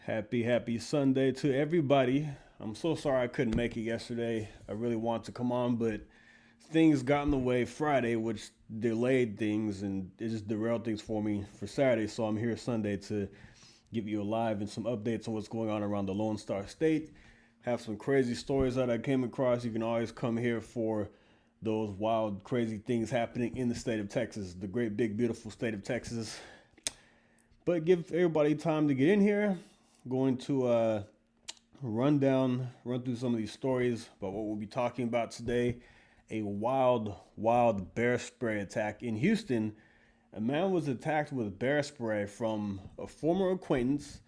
Happy Sunday to everybody. I'm so sorry I couldn't make it yesterday. I really wanted to come on, but things got in the way Friday, which delayed things and it just derailed things for me for Saturday. So I'm here Sunday to give you a live and some updates on what's going on around the Lone Star State. Have some crazy stories that I came across. You can always come here for those wild, crazy things happening in the state of Texas, the great, big, beautiful state of Texas. But give everybody time to get in here. I'm going to run through some of these stories about what we'll be talking about today. A wild bear spray attack in Houston. A man was attacked with bear spray from a former acquaintance,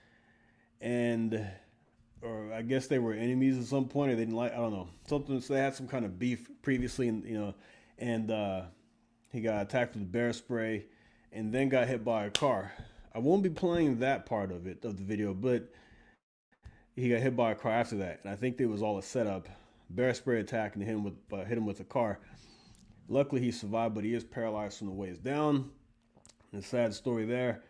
or I guess they were enemies at some point, or they didn't like, I don't know, something. So they had some kind of beef previously, and he got attacked with bear spray, and then got hit by a car. I won't be playing that part of the video, but he got hit by a car after that, and I think it was all a setup. Bear spray attack and hit him with a car. Luckily, he survived, but he is paralyzed from the waist down. A sad story there.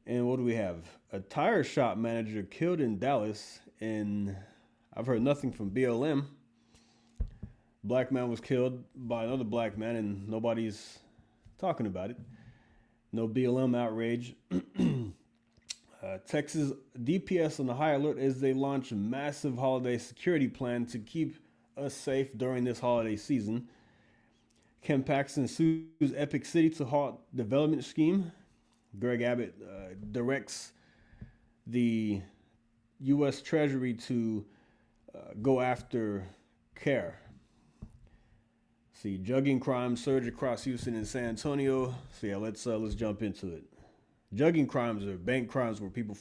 And what do we have? A tire shop manager killed in Dallas, and I've heard nothing from BLM. Black man was killed by another black man, and nobody's talking about it. No BLM outrage. Texas DPS on the high alert as they launch a massive holiday security plan to keep us safe during this holiday season. Ken Paxton sues Epic City to halt development scheme. Greg Abbott directs the US Treasury to go after CAIR. See, jugging crimes surge across Houston and San Antonio. So yeah, let's jump into it. Jugging crimes are bank crimes where people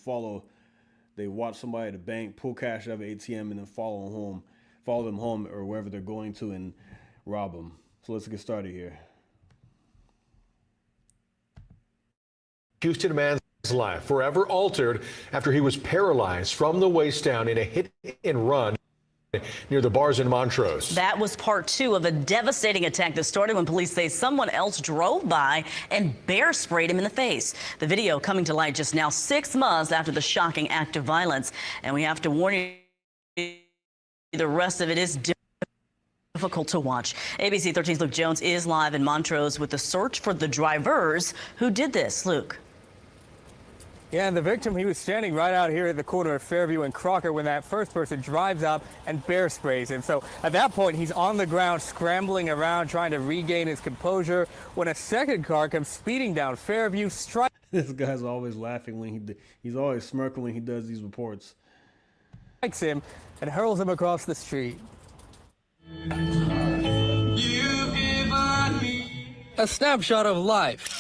they watch somebody at a bank, pull cash out of an ATM, and then follow them home or wherever they're going to and rob them. So let's get started here. Houston man's life forever altered after he was paralyzed from the waist down in a hit and run near the bars in Montrose. That was part two of a devastating attack that started when police say someone else drove by and bear sprayed him in the face. The video coming to light just now 6 months after the shocking act of violence. And we have to warn you, the rest of it is difficult to watch. ABC 13's Luke Jones is live in Montrose with the search for the drivers who did this. Luke. Yeah, and the victim, he was standing right out here at the corner of Fairview and Crocker when that first person drives up and bear sprays him. So at that point, he's on the ground scrambling around trying to regain his composure when a second car comes speeding down Fairview, This guy's always laughing when he's always smirking when he does these reports. Strikes him and hurls him across the street. A snapshot of life.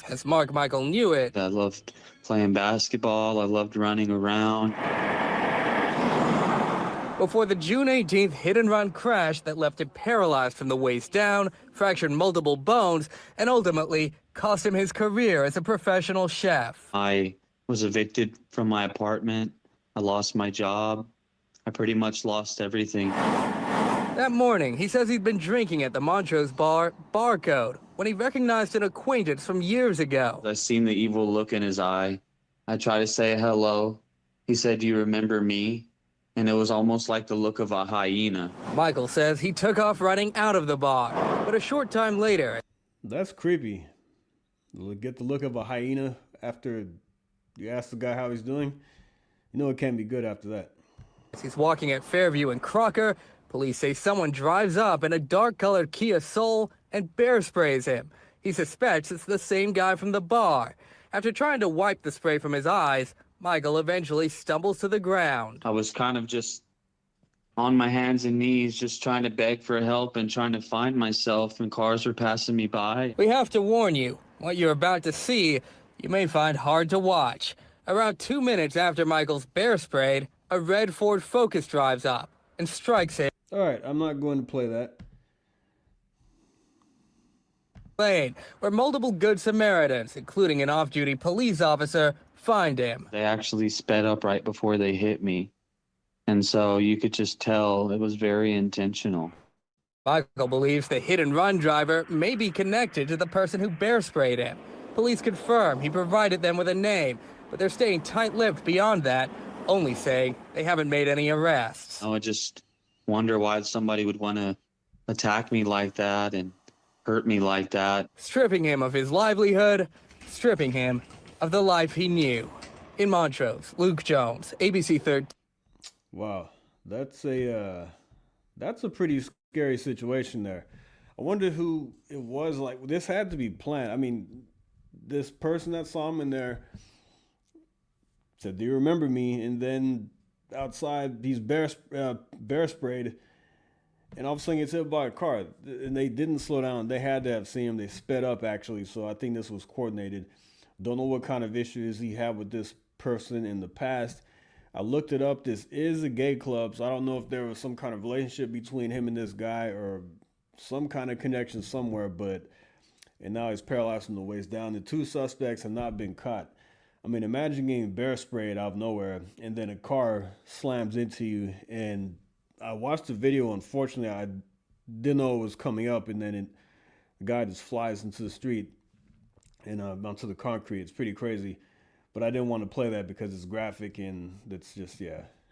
As Mark Michael knew it. I loved playing basketball. I loved running around. Before the June 18th hit-and-run crash that left him paralyzed from the waist down, fractured multiple bones, and ultimately cost him his career as a professional chef. I was evicted from my apartment. I lost my job. I pretty much lost everything. That morning, he says he'd been drinking at the Montrose bar, Barcode, when he recognized an acquaintance from years ago. I seen the evil look in his eye. I tried to say hello. He said, "Do you remember me?" And it was almost like the look of a hyena. Michael says he took off running out of the bar, but a short time later... That's creepy. Get the look of a hyena after you ask the guy how he's doing. You know it can't be good after that. He's walking at Fairview and Crocker. Police say someone drives up in a dark-colored Kia Soul and bear sprays him. He suspects it's the same guy from the bar. After trying to wipe the spray from his eyes, Michael eventually stumbles to the ground. I was kind of just on my hands and knees, just trying to beg for help and trying to find myself, and cars were passing me by. We have to warn you, what you're about to see, you may find hard to watch. Around 2 minutes after Michael's bear sprayed, a red Ford Focus drives up and strikes him. All right, I'm not going to play that. Lane, where multiple Good Samaritans, including an off-duty police officer, find him. They actually sped up right before they hit me. And so you could just tell it was very intentional. Michael believes the hit-and-run driver may be connected to the person who bear sprayed him. Police confirm he provided them with a name, but they're staying tight-lipped beyond that, only saying they haven't made any arrests. I would just wonder why somebody would want to attack me like that and hurt me like that. Stripping him of his livelihood, stripping him of the life he knew. In Montrose, Luke Jones, ABC 13. Wow, that's a pretty scary situation there. I wonder who it was. Like, this had to be planned. I mean, this person that saw him in there said, "Do you remember me?" And then outside, he's bear sprayed, and all of a sudden gets hit by a car. And they didn't slow down. They had to have seen him. They sped up, actually. So I think this was coordinated. Don't know what kind of issues he had with this person in the past. I looked it up. This is a gay club, so I don't know if there was some kind of relationship between him and this guy or some kind of connection somewhere, and now he's paralyzed from the waist down. The two suspects have not been caught. I mean, imagine getting bear sprayed out of nowhere and then a car slams into you. And I watched the video. Unfortunately, I didn't know it was coming up, and then the guy just flies into the street and onto the concrete. It's pretty crazy. But I didn't want to play that because it's graphic and it's just,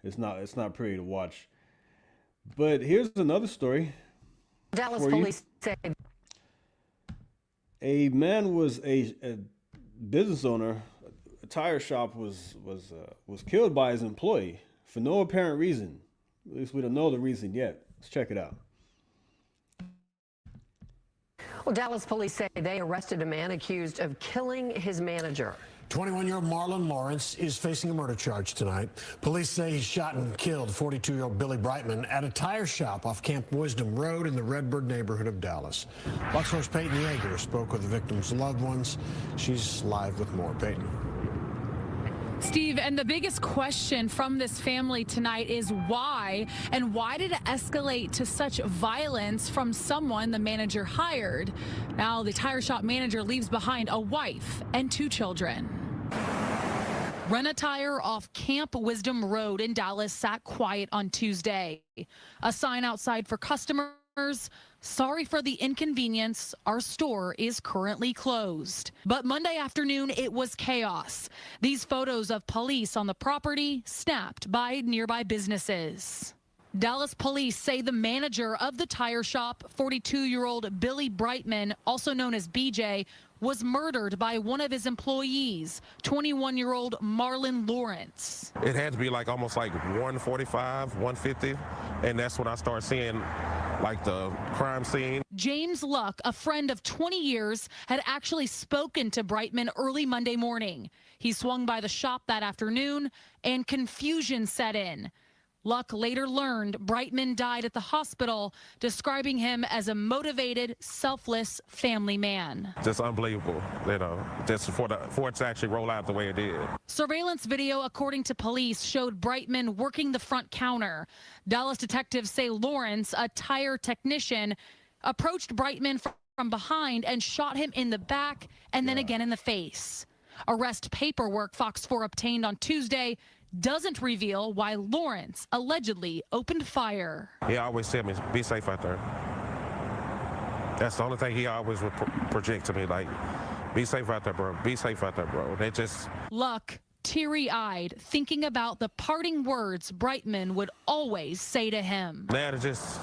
it's not pretty to watch. But here's another story. Dallas police say a man was a business owner. A tire shop was killed by his employee for no apparent reason. At least we don't know the reason yet. Let's check it out. Well, Dallas police say they arrested a man accused of killing his manager. 21-year-old Marlon Lawrence is facing a murder charge tonight. Police say he shot and killed 42-year-old Billy Brightman at a tire shop off Camp Wisdom Road in the Redbird neighborhood of Dallas. Luxor's Peyton Yeager spoke with the victim's loved ones. She's live with more. Peyton. Steve, and the biggest question from this family tonight is why, and why did it escalate to such violence from someone the manager hired? Now the tire shop manager leaves behind a wife and 2 children. Rent-A-Tire off Camp Wisdom Road in Dallas sat quiet on Tuesday. A sign outside for customers: "Sorry for the inconvenience. Our store is currently closed." But Monday afternoon, it was chaos. These photos of police on the property snapped by nearby businesses. Dallas police say the manager of the tire shop, 42-year-old Billy Brightman, also known as BJ, was murdered by one of his employees, 21-year-old Marlon Lawrence. It had to be like almost like 145, 150, and that's when I started seeing like the crime scene. James Luck, a friend of 20 years, had actually spoken to Brightman early Monday morning. He swung by the shop that afternoon and confusion set in. Luck later learned Brightman died at the hospital, describing him as a motivated, selfless family man. Just unbelievable, just for it to actually roll out the way it did. Surveillance video, according to police, showed Brightman working the front counter. Dallas detectives say Lawrence, a tire technician, approached Brightman from behind and shot him in the back and then again in the face. Arrest paperwork Fox 4 obtained on Tuesday doesn't reveal why Lawrence allegedly opened fire. He always said, "Be safe out there." That's the only thing he always would project to me, like, "Be safe out there, bro. Be safe out there, bro." They just... Luck, teary-eyed, thinking about the parting words Brightman would always say to him. Now, just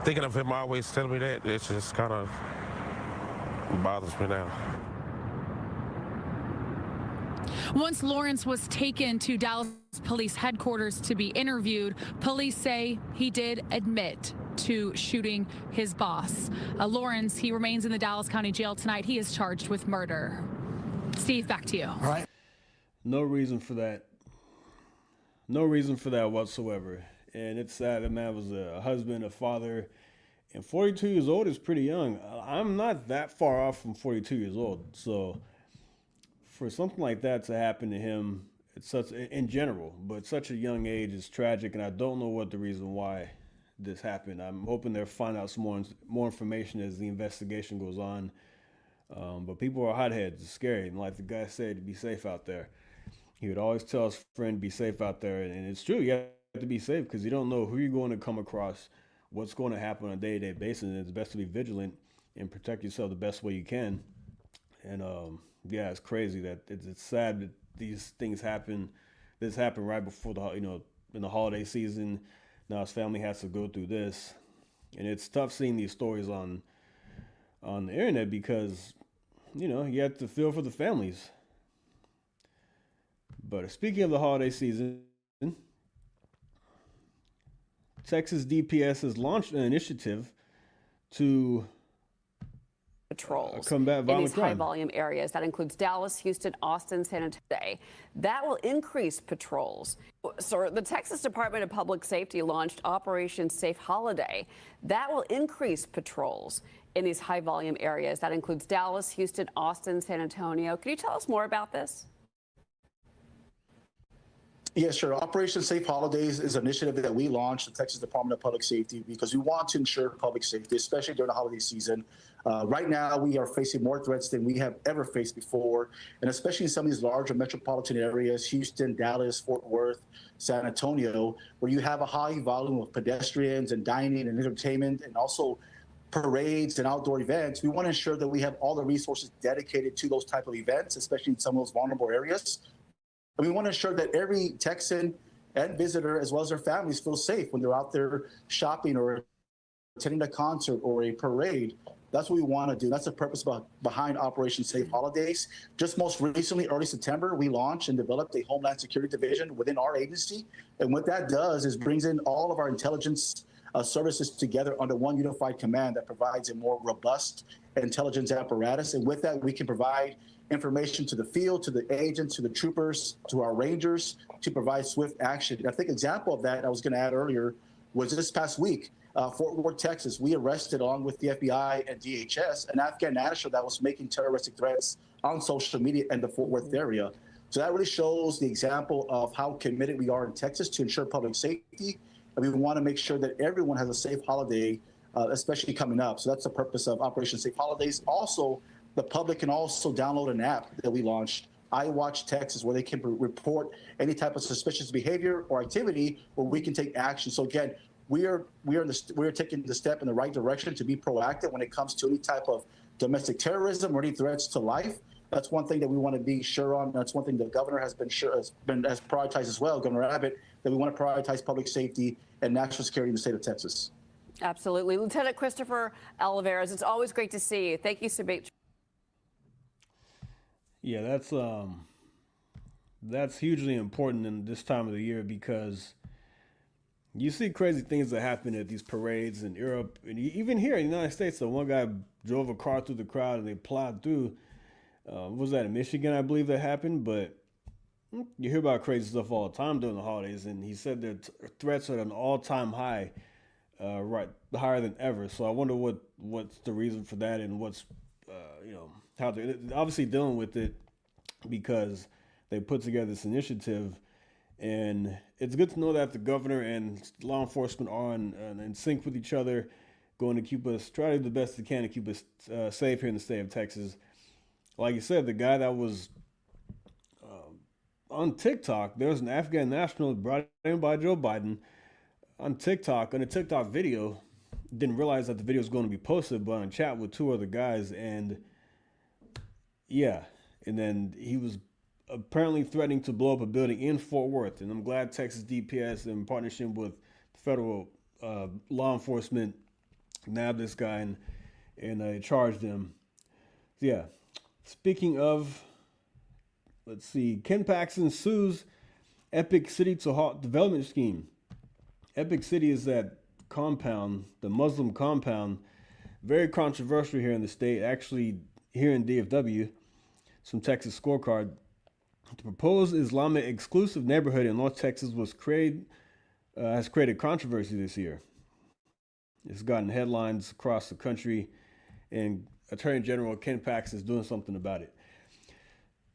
thinking of him always telling me that, it just kind of bothers me now. Once Lawrence was taken to Dallas police headquarters to be interviewed, police say he did admit to shooting his boss. Lawrence, he remains in the Dallas County Jail tonight. He is charged with murder. Steve, back to you. All right. No reason for that. No reason for that whatsoever. And it's sad. The man was a husband, a father, and 42 years old is pretty young. I'm not that far off from 42 years old. So for something like that to happen to him, it's such, in general, but such a young age is tragic, and I don't know what the reason why this happened. I'm hoping they'll find out some more information as the investigation goes on. But people are hotheads. It's scary. And like the guy said, to be safe out there. He would always tell his friend, be safe out there. And it's true. You have to be safe because you don't know who you're going to come across, what's going to happen on a day-to-day basis. And it's best to be vigilant and protect yourself the best way you can. And yeah, it's crazy that it's sad these things happen. This happened right before in the holiday season. Now his family has to go through this, and it's tough seeing these stories on the internet because you have to feel for the families. But speaking of the holiday season, Texas DPS has launched an initiative to patrols combat violent in these crime. high-volume areas. That includes Dallas, Houston, Austin, San Antonio. That will increase patrols. So the Texas Department of Public Safety launched Operation Safe Holiday. That will increase patrols in these high-volume areas. That includes Dallas, Houston, Austin, San Antonio. Can you tell us more about this? Yeah, sure. Operation Safe Holidays is an initiative that we launched at the Texas Department of Public Safety because we want to ensure public safety, especially during the holiday season. Right now, we are facing more threats than we have ever faced before, and especially in some of these larger metropolitan areas, Houston, Dallas, Fort Worth, San Antonio, where you have a high volume of pedestrians and dining and entertainment and also parades and outdoor events. We want to ensure that we have all the resources dedicated to those type of events, especially in some of those vulnerable areas. And we want to ensure that every Texan and visitor, as well as their families, feel safe when they're out there shopping or attending a concert or a parade. That's what we want to do. That's the purpose behind Operation Safe Holidays. Just most recently, early September, we launched and developed a Homeland Security Division within our agency. And what that does is brings in all of our intelligence services together under one unified command that provides a more robust intelligence apparatus. And with that, we can provide information to the field, to the agents, to the troopers, to our rangers to provide swift action. And I think an example of that I was going to add earlier was this past week, Fort Worth, Texas. We arrested, along with the FBI and DHS, an Afghan national that was making terroristic threats on social media in the Fort Worth area. So that really shows the example of how committed we are in Texas to ensure public safety. And we want to make sure that everyone has a safe holiday, especially coming up. So that's the purpose of Operation Safe Holidays. Also, the public can also download an app that we launched, iWatch Texas, where they can report any type of suspicious behavior or activity where we can take action. So again, we are taking the step in the right direction to be proactive when it comes to any type of domestic terrorism or any threats to life. That's one thing that we want to be sure on. That's one thing the governor has prioritized as well, Governor Abbott, that we want to prioritize public safety and national security in the state of Texas. Absolutely. Lieutenant Christopher Oliveras, it's always great to see you. Thank you so much. Yeah, that's hugely important in this time of the year because you see crazy things that happen at these parades in Europe and even here in the United States. So one guy drove a car through the crowd and they plowed through. Was that in Michigan, I believe that happened? But you hear about crazy stuff all the time during the holidays, and he said that threats are at an all-time high, right, higher than ever. So I wonder what's the reason for that and what's how they're obviously dealing with it because they put together this initiative. And it's good to know that the governor and law enforcement are in sync with each other, going to keep us, try to do the best they can to keep us safe here in the state of Texas. Like you said, the guy that was on TikTok, there was an Afghan national brought in by Joe Biden on TikTok, on a TikTok video, didn't realize that the video was going to be posted, but on a chat with two other guys, and yeah, and then he was apparently threatening to blow up a building in Fort Worth. And I'm glad Texas DPS, in partnership with federal law enforcement, nabbed this guy and charged him. Yeah. Speaking of, let's see, Ken Paxton sues Epic City to halt development scheme. Epic City is that compound, the Muslim compound, very controversial here in the state. Actually, here in DFW, some Texas scorecard. The proposed Islamic exclusive neighborhood in North Texas has created controversy this year. It's gotten headlines across the country, and Attorney General Ken Paxton is doing something about it.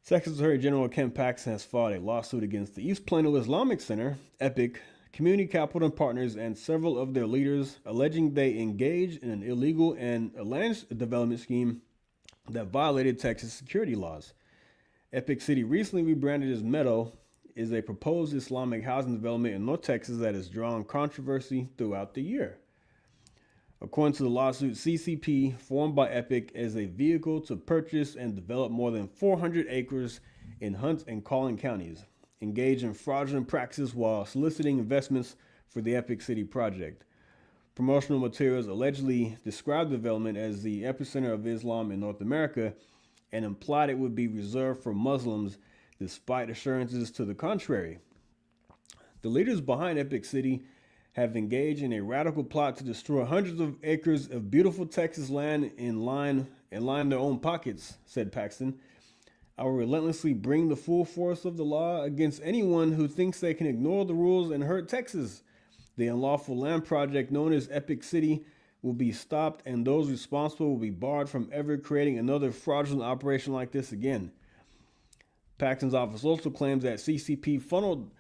Texas Attorney General Ken Paxton has filed a lawsuit against the East Plano Islamic Center, Epic, Community Capital Partners, and several of their leaders, alleging they engaged in an illegal and alleged development scheme that violated Texas security laws. Epic City, recently rebranded as Meadow, is a proposed Islamic housing development in North Texas that has drawn controversy throughout the year. According to the lawsuit, CCP, formed by Epic as a vehicle to purchase and develop more than 400 acres in Hunt and Collin counties engaged in fraudulent practices while soliciting investments for the Epic City project. Promotional materials allegedly described the development as the epicenter of Islam in North America and implied it would be reserved for Muslims despite assurances to the contrary. The leaders behind Epic City have engaged in a radical plot to destroy hundreds of acres of beautiful Texas land and line their own pockets, said Paxton. I will relentlessly bring the full force of the law against anyone who thinks they can ignore the rules and hurt Texas. The unlawful land project known as Epic City will be stopped, and those responsible will be barred from ever creating another fraudulent operation like this again. Paxton's office also claims that CCP funneled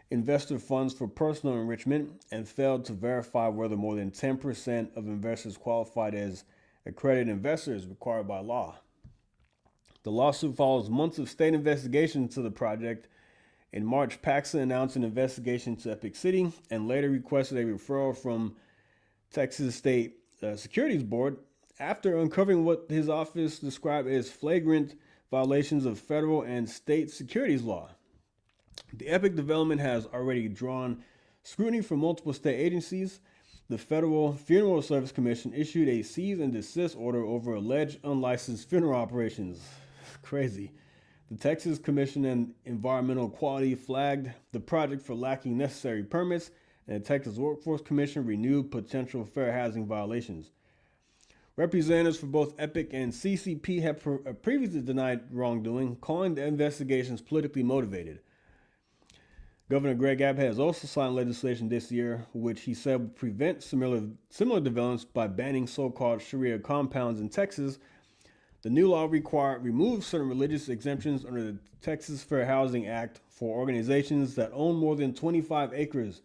investor funds for personal enrichment and failed to verify whether more than 10% of investors qualified as accredited investors required by law. The lawsuit follows months of state investigation into the project. In March, Paxton announced an investigation to Epic City and later requested a referral from Texas State Securities Board after uncovering what his office described as flagrant violations of federal and state securities law. The Epic development has already drawn scrutiny from multiple state agencies. The Federal Funeral Service Commission issued a cease and desist order over alleged unlicensed funeral operations. Crazy. The Texas Commission on Environmental Quality flagged the project for lacking necessary permits, and the Texas Workforce Commission renewed potential fair housing violations. Representatives for both Epic and CCP have previously denied wrongdoing, calling the investigations politically motivated. Governor Greg Abbott has also signed legislation this year, which he said would prevent similar developments by banning so-called Sharia compounds in Texas. The new law removes certain religious exemptions under the Texas Fair Housing Act for organizations that own more than 25 acres,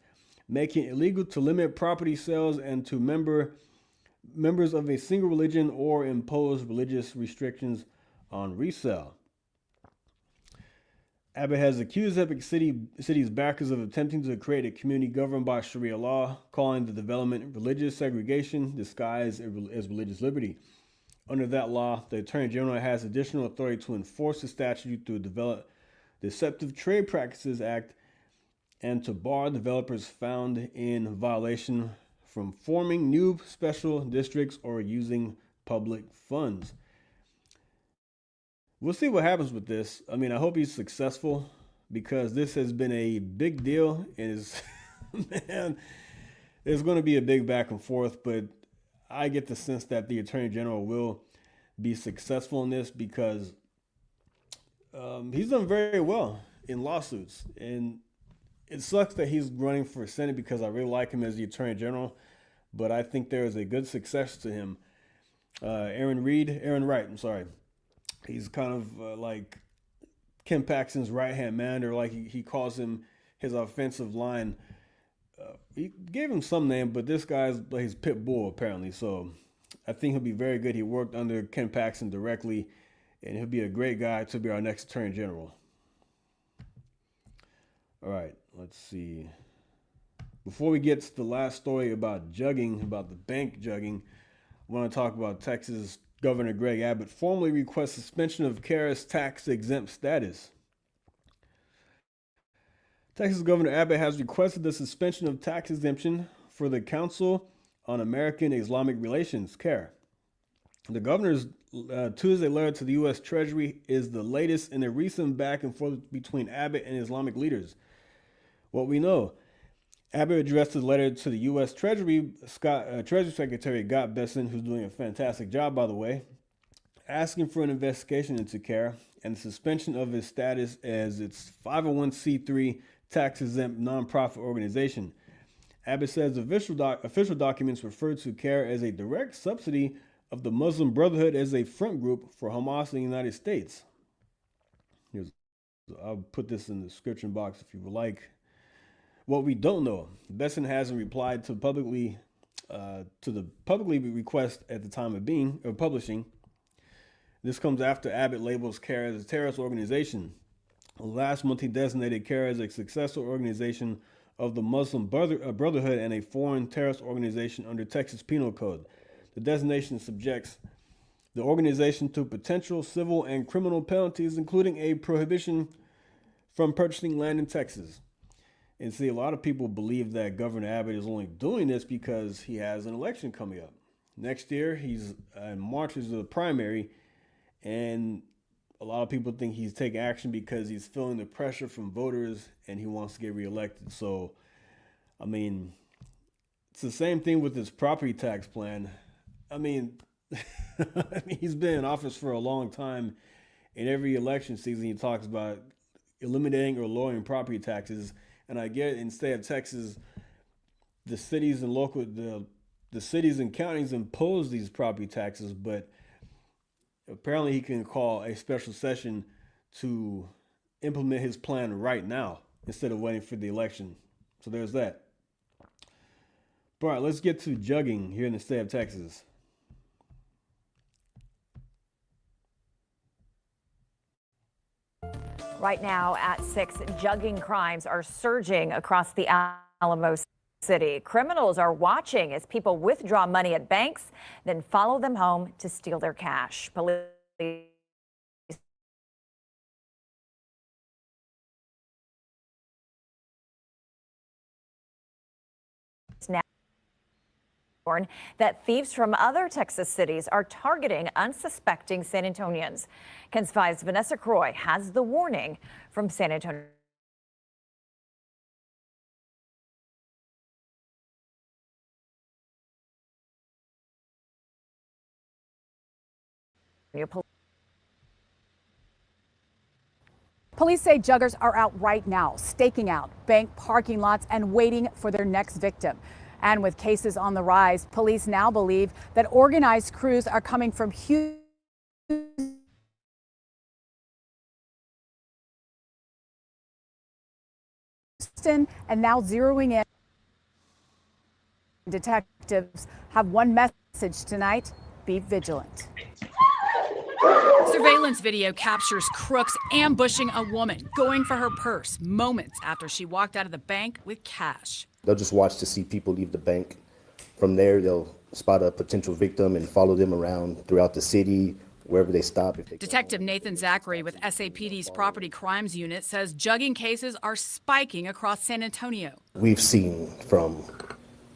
making it illegal to limit property sales and to members of a single religion or impose religious restrictions on resale. Abbott has accused Epic City's backers of attempting to create a community governed by Sharia law, calling the development religious segregation disguised as religious liberty. Under that law, the Attorney General has additional authority to enforce the statute through the Deceptive Trade Practices Act and to bar developers found in violation from forming new special districts or using public funds. We'll see what happens with this. I mean, I hope he's successful because this has been a big deal. Man, there's going to be a big back and forth, but I get the sense that the Attorney General will be successful in this because he's done very well in lawsuits. And it sucks that he's running for Senate because I really like him as the Attorney General, but I think there is a good successor to him. Aaron Wright. He's kind of like Ken Paxton's right-hand man, or like he calls him his offensive line. He gave him some name, but this guy's like his pit bull apparently. So I think he'll be very good. He worked under Ken Paxton directly, and he'll be a great guy to be our next Attorney General. All right, let's see. Before we get to the last story about jugging, about the bank jugging, I want to talk about Texas Governor Greg Abbott formally requests suspension of CAIR's tax-exempt status. Texas Governor Abbott has requested the suspension of tax exemption for the Council on American Islamic Relations, CAIR. The governor's Tuesday letter to the US Treasury is the latest in a recent back and forth between Abbott and Islamic leaders. What we know, Abbott addressed his letter to the U.S. Treasury Secretary Scott Bessent, who's doing a fantastic job, by the way, asking for an investigation into CAIR and the suspension of his status as its 501c3 tax-exempt nonprofit organization. Abbott says official documents refer to CAIR as a direct subsidy of the Muslim Brotherhood as a front group for Hamas in the United States. I'll put this in the description box if you would like. What we don't know, Bessent hasn't replied to the publicly request at the time of publishing. This comes after Abbott labels CAIR as a terrorist organization. Last month, he designated CAIR as a successor organization of the Muslim Brotherhood and a foreign terrorist organization under Texas Penal Code. The designation subjects the organization to potential civil and criminal penalties, including a prohibition from purchasing land in Texas. And see, a lot of people believe that Governor Abbott is only doing this because he has an election coming up. Next year, he's in March is the primary, and a lot of people think he's taking action because he's feeling the pressure from voters and he wants to get reelected. So, I mean, it's the same thing with his property tax plan. I mean, he's been in office for a long time. In every election season, he talks about eliminating or lowering property taxes. And I get in the state of Texas, the cities and the cities and counties impose these property taxes, but apparently he can call a special session to implement his plan right now instead of waiting for the election. So there's that. All right, let's get to jugging here in the state of Texas. Right now at 6, jugging crimes are surging across the Alamo City. Criminals are watching as people withdraw money at banks, then follow them home to steal their cash. Police now that thieves from other Texas cities are targeting unsuspecting San Antonians. KENS 5's Vanessa Croy has the warning from San Antonio. Police say juggers are out right now, staking out bank parking lots and waiting for their next victim. And with cases on the rise, police now believe that organized crews are coming from Houston and now zeroing in. Detectives have one message tonight: be vigilant. Surveillance video captures crooks ambushing a woman, going for her purse moments after she walked out of the bank with cash. They'll just watch to see people leave the bank. From there, they'll spot a potential victim and follow them around throughout the city, wherever they stop. Detective Nathan Zachary with SAPD's Property Crimes Unit says jugging cases are spiking across San Antonio. We've seen from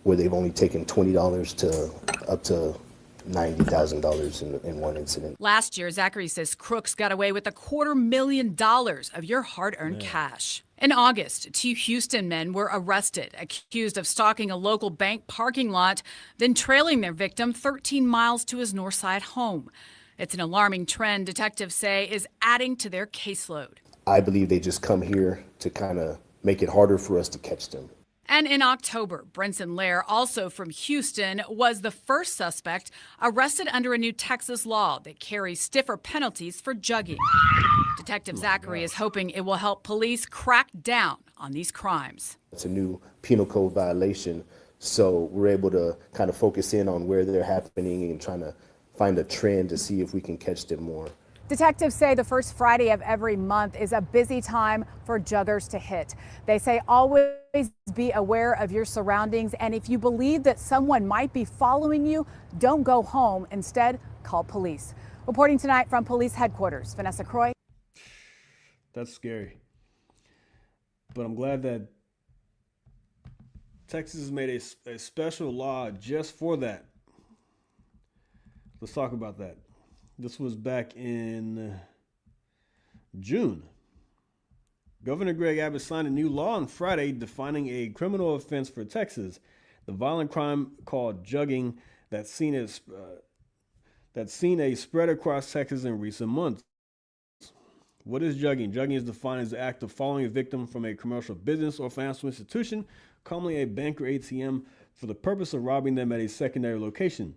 where they've only taken $20 to up to $90,000 in one incident. Last year, Zachary says crooks got away with $250,000 of your hard-earned cash. In August, 2 Houston men were arrested, accused of stalking a local bank parking lot, then trailing their victim 13 miles to his Northside home. It's an alarming trend detectives say is adding to their caseload. I believe they just come here to kind of make it harder for us to catch them. And in October, Brenson Lair, also from Houston, was the first suspect arrested under a new Texas law that carries stiffer penalties for jugging. Detective Zachary is hoping it will help police crack down on these crimes. It's a new penal code violation, so we're able to kind of focus in on where they're happening and trying to find a trend to see if we can catch them more. Detectives say the first Friday of every month is a busy time for juggers to hit. They say always be aware of your surroundings, and if you believe that someone might be following you, don't go home. Instead, call police. Reporting tonight from police headquarters, Vanessa Croy. That's scary. But I'm glad that Texas has made a special law just for that. Let's talk about that. This was back in June. Governor Greg Abbott signed a new law on Friday defining a criminal offense for Texas, the violent crime called jugging that's seen a spread across Texas in recent months. What is jugging? Jugging is defined as the act of following a victim from a commercial business or financial institution, commonly a bank or ATM, for the purpose of robbing them at a secondary location.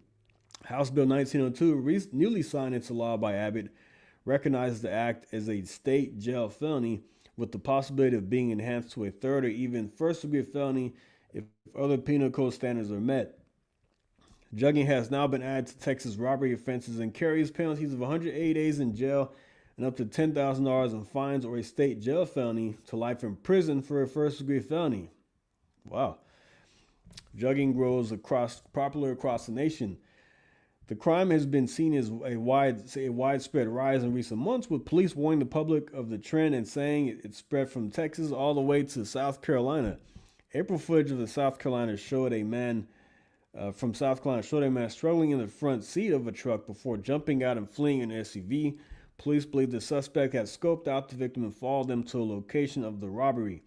House Bill 1902, newly signed into law by Abbott, recognizes the act as a state jail felony with the possibility of being enhanced to a third or even first-degree felony if other penal code standards are met. Jugging has now been added to Texas robbery offenses and carries penalties of 180 days in jail and up to $10,000 in fines, or a state jail felony to life in prison for a first-degree felony. Wow. Jugging grows popular across the nation. The crime has been seen as a widespread rise in recent months, with police warning the public of the trend and saying it spread from Texas all the way to South Carolina. April footage of the South Carolina showed a man struggling in the front seat of a truck before jumping out and fleeing in an SUV. Police believe the suspect had scoped out the victim and followed them to a location of the robbery.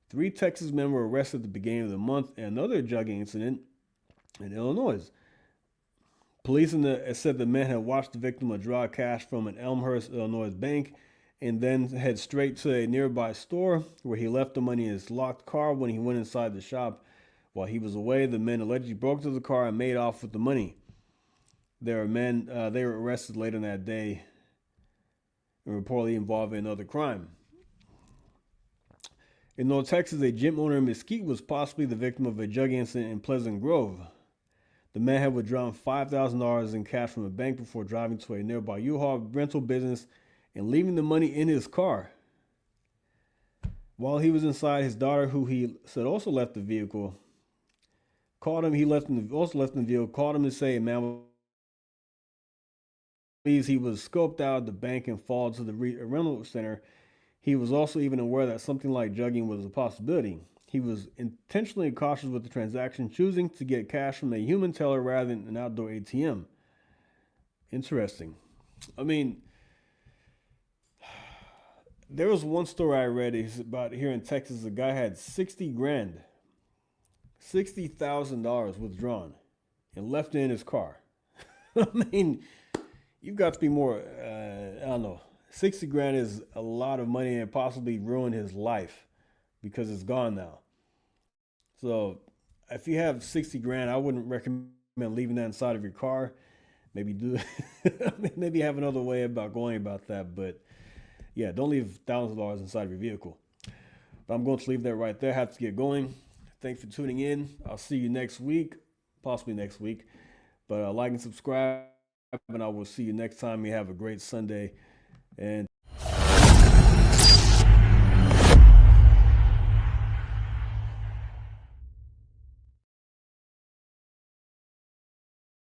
3 Texas men were arrested at the beginning of the month in another jugging incident in Illinois. Police said the men had watched the victim withdraw cash from an Elmhurst, Illinois bank and then head straight to a nearby store where he left the money in his locked car. When he went inside the shop while he was away, the men allegedly broke into the car and made off with the money. They were arrested later that day and reportedly involved in another crime. In North Texas, a gym owner in Mesquite was possibly the victim of a jugging incident in Pleasant Grove. The man had withdrawn $5,000 in cash from a bank before driving to a nearby U-Haul rental business and leaving the money in his car. While he was inside, his daughter, who he said also left the vehicle, called him. He also left in the vehicle, called him to say, "Man, please." He was scoped out of the bank and followed to the rental center. He was also even aware that something like jugging was a possibility. He was intentionally cautious with the transaction, choosing to get cash from a human teller rather than an outdoor ATM. Interesting. I mean, there was one story I read about here in Texas. A guy had $60,000 withdrawn and left it in his car. I mean, you've got to be more, I don't know. 60 grand is a lot of money and possibly ruin his life because it's gone now. So if you have 60 grand, I wouldn't recommend leaving that inside of your car. Maybe maybe have another way about going about that. But yeah, don't leave thousands of dollars inside of your vehicle. But I'm going to leave that right there. I have to get going. Thanks for tuning in. I'll see you next week, possibly next week. But like and subscribe, and I will see you next time. You have a great Sunday. And